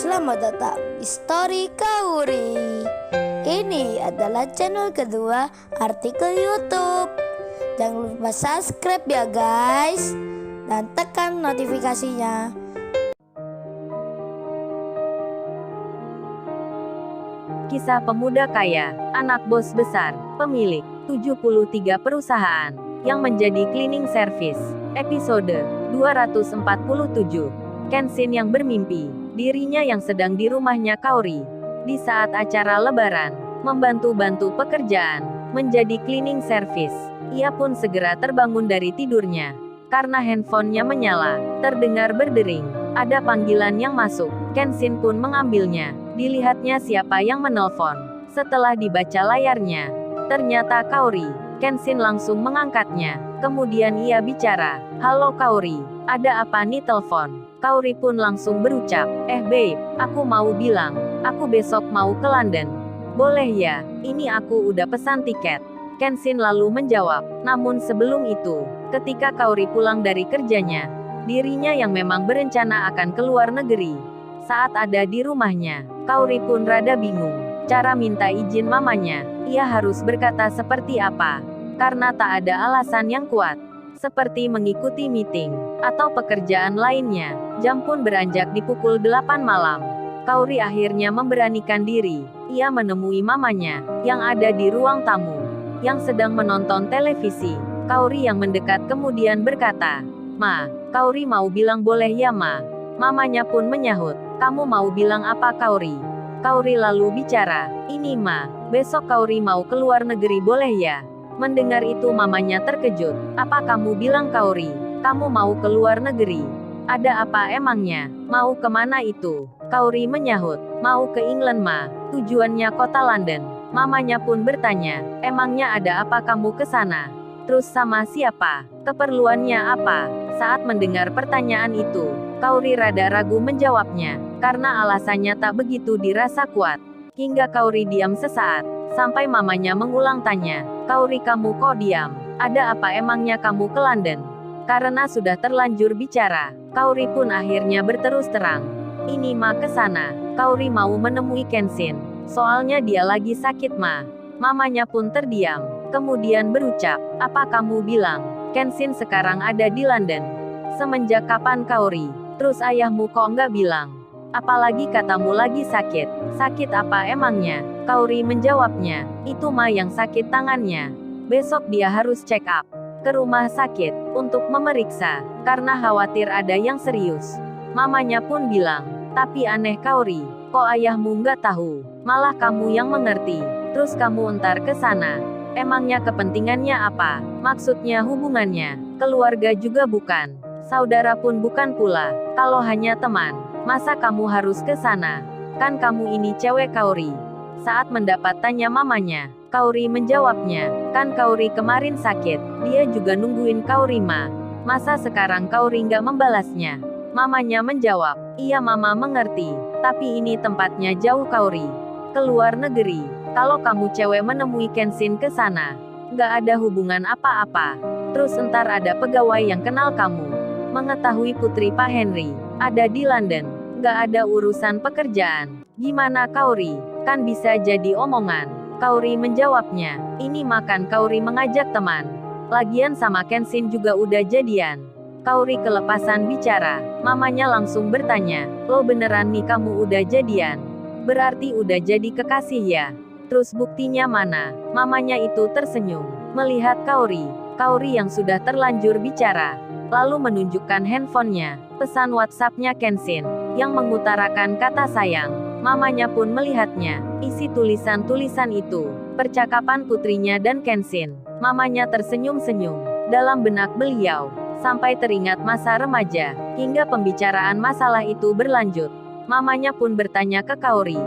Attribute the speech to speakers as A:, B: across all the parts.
A: selamat datang di Story Kauri. Ini adalah channel kedua artikel YouTube. Jangan lupa subscribe ya guys, dan tekan notifikasinya.
B: Kisah pemuda kaya, anak bos besar, pemilik 73 perusahaan, yang menjadi cleaning service. Episode 247. Kenshin yang bermimpi, dirinya yang sedang di rumahnya Kaori. Di saat acara lebaran, membantu-bantu pekerjaan, menjadi cleaning service. Ia pun segera terbangun dari tidurnya. Karena handphonenya menyala, terdengar berdering. Ada panggilan yang masuk. Kenshin pun mengambilnya. Dilihatnya siapa yang menelpon. Setelah dibaca layarnya, ternyata Kaori. Kenshin langsung mengangkatnya. Kemudian ia bicara, "Halo Kaori, ada apa nih telepon?" Kaori pun langsung berucap, babe, aku mau bilang, aku besok mau ke London. Boleh ya, ini aku udah pesan tiket. Kenshin lalu menjawab, namun sebelum itu, ketika Kaori pulang dari kerjanya, dirinya yang memang berencana akan keluar negeri. Saat ada di rumahnya, Kaori pun rada bingung. Cara minta izin mamanya, ia harus berkata seperti apa? Karena tak ada alasan yang kuat. Seperti mengikuti meeting, atau pekerjaan lainnya. Jam pun beranjak di pukul 8 malam. Kaori akhirnya memberanikan diri. Ia menemui mamanya, yang ada di ruang tamu, yang sedang menonton televisi. Kaori yang mendekat kemudian berkata, "Ma, Kaori mau bilang boleh ya ma?" Mamanya pun menyahut, "Kamu mau bilang apa Kaori?" Kaori lalu bicara, "Ini ma, besok Kaori mau keluar negeri boleh ya?" Mendengar itu mamanya terkejut. "Apa kamu bilang Kaori? Kamu mau keluar negeri? Ada apa emangnya? Mau kemana itu?" Kaori menyahut, "Mau ke England ma, tujuannya kota London." Mamanya pun bertanya, "Emangnya ada apa kamu ke sana? Terus sama siapa? Keperluannya apa?" Saat mendengar pertanyaan itu, Kaori rada ragu menjawabnya, karena alasannya tak begitu dirasa kuat. Hingga Kaori diam sesaat, sampai mamanya mengulang tanya, "Kaori kamu kok diam? Ada apa emangnya kamu ke London?" Karena sudah terlanjur bicara, Kaori pun akhirnya berterus terang. "Ini ma ke sana. Kaori mau menemui Kenshin. Soalnya dia lagi sakit ma." Mamanya pun terdiam. Kemudian berucap, "Apa kamu bilang? Kenshin sekarang ada di London? Semenjak kapan Kaori? Terus ayahmu kok nggak bilang? Apalagi katamu lagi sakit. Sakit apa emangnya?" Kaori menjawabnya, "Itu ma yang sakit tangannya. Besok dia harus check up ke rumah sakit, untuk memeriksa, karena khawatir ada yang serius." Mamanya pun bilang, "Tapi aneh Kaori, kok ayahmu nggak tahu? Malah kamu yang mengerti. Terus kamu entar ke sana. Emangnya kepentingannya apa? Maksudnya hubungannya, keluarga juga bukan. Saudara pun bukan pula. Kalau hanya teman, masa kamu harus ke sana? Kan kamu ini cewek Kaori." Saat mendapat tanya mamanya, Kaori menjawabnya, "Kan Kaori kemarin sakit, dia juga nungguin Kaori ma. Masa sekarang Kaori nggak membalasnya?" Mamanya menjawab, "Iya mama mengerti, tapi ini tempatnya jauh Kaori. Keluar negeri. Kalau kamu cewek menemui Kenshin ke sana, nggak ada hubungan apa-apa. Terus entar ada pegawai yang kenal kamu. Mengetahui putri Pak Henry ada di London, nggak ada urusan pekerjaan. Gimana Kaori? Kan bisa jadi omongan." Kaori menjawabnya, "Ini makan Kaori mengajak teman. Lagian sama Kenshin juga udah jadian." Kaori kelepasan bicara. Mamanya langsung bertanya, "Lo beneran nih kamu udah jadian? Berarti udah jadi kekasih ya? Terus buktinya mana?" Mamanya itu tersenyum melihat Kaori. Kaori yang sudah terlanjur bicara, lalu menunjukkan handphonenya, pesan WhatsApp-nya Kenshin, yang mengutarakan kata sayang. Mamanya pun melihatnya. Isi tulisan-tulisan itu, percakapan putrinya dan Kenshin. Mamanya tersenyum-senyum. Dalam benak beliau, sampai teringat masa remaja, hingga pembicaraan masalah itu berlanjut. Mamanya pun bertanya ke Kaori,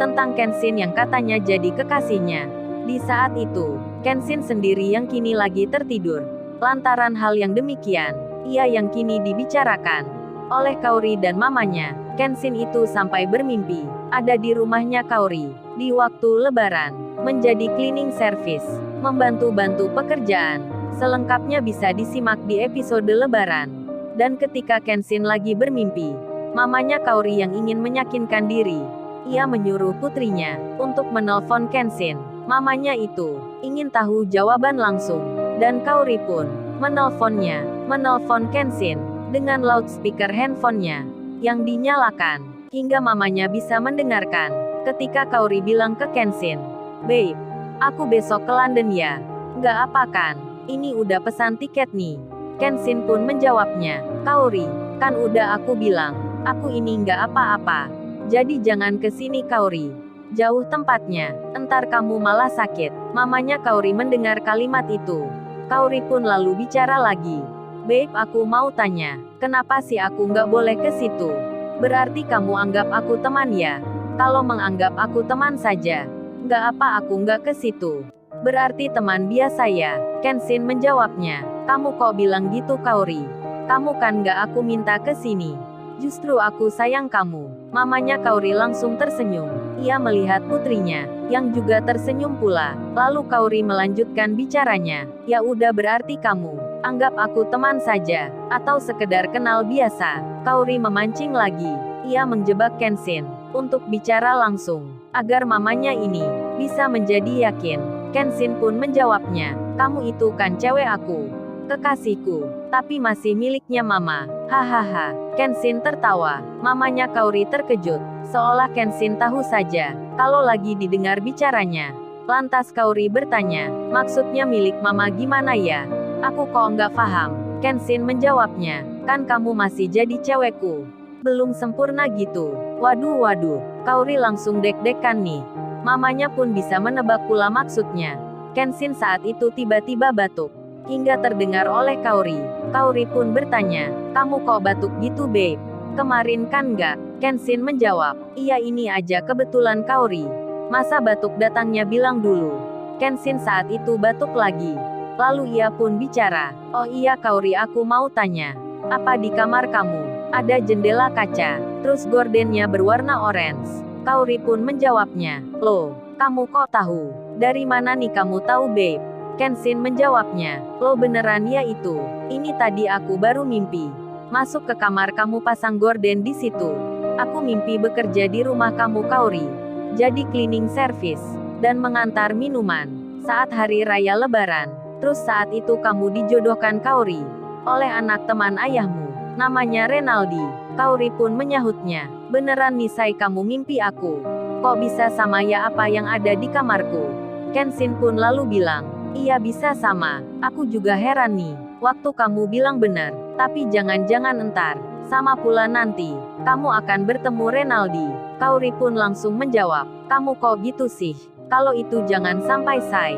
B: tentang Kenshin yang katanya jadi kekasihnya. Di saat itu, Kenshin sendiri yang kini lagi tertidur. Lantaran hal yang demikian, ia yang kini dibicarakan oleh Kaori dan mamanya. Kenshin itu sampai bermimpi, ada di rumahnya Kaori, di waktu lebaran, menjadi cleaning service, membantu-bantu pekerjaan. Selengkapnya bisa disimak di episode lebaran. Dan ketika Kenshin lagi bermimpi, mamanya Kaori yang ingin menyakinkan diri. Ia menyuruh putrinya untuk menelpon Kenshin. Mamanya itu ingin tahu jawaban langsung, dan Kaori pun menelpon Kenshin dengan loudspeaker handphonenya yang dinyalakan hingga mamanya bisa mendengarkan. Ketika Kaori bilang ke Kenshin, "Babe, aku besok ke London ya. Nggak apa kan? Ini udah pesan tiket nih." Kenshin pun menjawabnya, "Kaori, kan udah aku bilang, aku ini nggak apa-apa. Jadi jangan kesini Kaori. Jauh tempatnya, entar kamu malah sakit." Mamanya Kaori mendengar kalimat itu. Kaori pun lalu bicara lagi. "Babe, aku mau tanya, kenapa sih aku nggak boleh ke situ? Berarti kamu anggap aku teman ya? Kalau menganggap aku teman saja, nggak apa aku nggak ke situ. Berarti teman biasa ya?" Kenshin menjawabnya, "Kamu kok bilang gitu Kaori? Kamu kan nggak aku minta ke sini. Justru aku sayang kamu." Mamanya Kaori langsung tersenyum. Ia melihat putrinya, yang juga tersenyum pula. Lalu Kaori melanjutkan bicaranya, "Ya udah berarti kamu anggap aku teman saja, atau sekedar kenal biasa." Kaori memancing lagi. Ia menjebak Kenshin untuk bicara langsung, agar mamanya ini bisa menjadi yakin. Kenshin pun menjawabnya, "Kamu itu kan cewek aku, kekasihku, tapi masih miliknya mama." Hahaha. Kenshin tertawa. Mamanya Kaori terkejut, seolah Kenshin tahu saja kalau lagi didengar bicaranya. Lantas Kaori bertanya, "Maksudnya milik mama gimana ya? Aku kok nggak paham." Kenshin menjawabnya, "Kan kamu masih jadi cewekku. Belum sempurna gitu." Waduh, Kaori langsung deg-degan nih. Mamanya pun bisa menebak pula maksudnya. Kenshin saat itu tiba-tiba batuk hingga terdengar oleh Kaori. Kaori pun bertanya, "Kamu kok batuk gitu babe? Kemarin kan nggak?" Kenshin menjawab, "Iya ini aja kebetulan Kaori. Masa batuk datangnya bilang dulu." Kenshin saat itu batuk lagi. Lalu ia pun bicara, "Oh iya Kaori, aku mau tanya. Apa di kamar kamu ada jendela kaca, terus gordennya berwarna orange?" Kaori pun menjawabnya, "Loh, kamu kok tahu? Dari mana nih kamu tahu babe?" Kenshin menjawabnya, "Lo beneran ya itu? Ini tadi aku baru mimpi. Masuk ke kamar kamu pasang gorden di situ. Aku mimpi bekerja di rumah kamu Kaori. Jadi cleaning service, dan mengantar minuman. Saat hari raya lebaran. Terus saat itu kamu dijodohkan Kaori oleh anak teman ayahmu. Namanya Renaldi." Kaori pun menyahutnya, "Beneran nih say kamu mimpi aku? Kok bisa sama ya apa yang ada di kamarku?" Kenshin pun lalu bilang, "Iya bisa sama. Aku juga heran nih. Waktu kamu bilang benar, tapi jangan-jangan entar, sama pula nanti, kamu akan bertemu Renaldi." Kaori pun langsung menjawab, "Kamu kok gitu sih? Kalau itu jangan sampai say.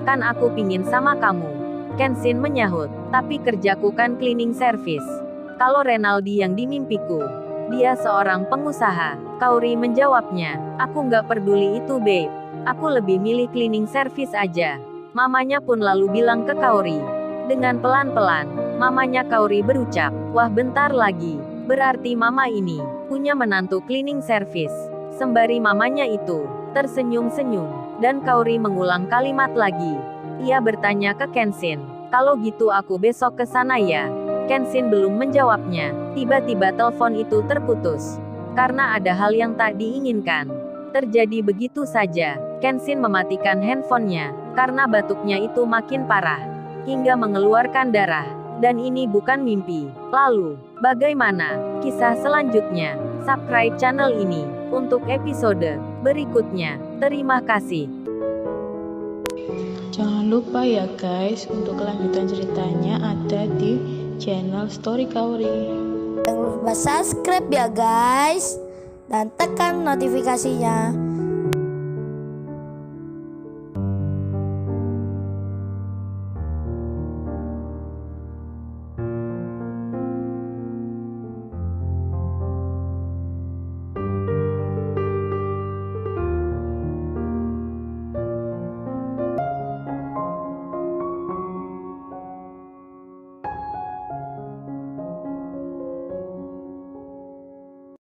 B: Kan aku pingin sama kamu." Kenshin menyahut, "Tapi kerjaku kan cleaning service. Kalau Renaldi yang di mimpiku, dia seorang pengusaha." Kaori menjawabnya, "Aku nggak peduli itu babe. Aku lebih milih cleaning service aja." Mamanya pun lalu bilang ke Kaori. Dengan pelan-pelan, mamanya Kaori berucap, "Wah bentar lagi, berarti mama ini punya menantu cleaning service." Sembari mamanya itu tersenyum-senyum, dan Kaori mengulang kalimat lagi. Ia bertanya ke Kenshin, "Kalau gitu aku besok ke sana ya?" Kenshin belum menjawabnya. Tiba-tiba telepon itu terputus. Karena ada hal yang tak diinginkan terjadi begitu saja, Kenshin mematikan handphonenya, karena batuknya itu makin parah, hingga mengeluarkan darah. Dan ini bukan mimpi. Lalu, bagaimana kisah selanjutnya? Subscribe channel ini untuk episode berikutnya. Terima kasih.
C: Jangan lupa ya guys, untuk kelanjutan ceritanya ada di channel Story Kaori.
A: Jangan lupa subscribe ya guys, dan tekan notifikasinya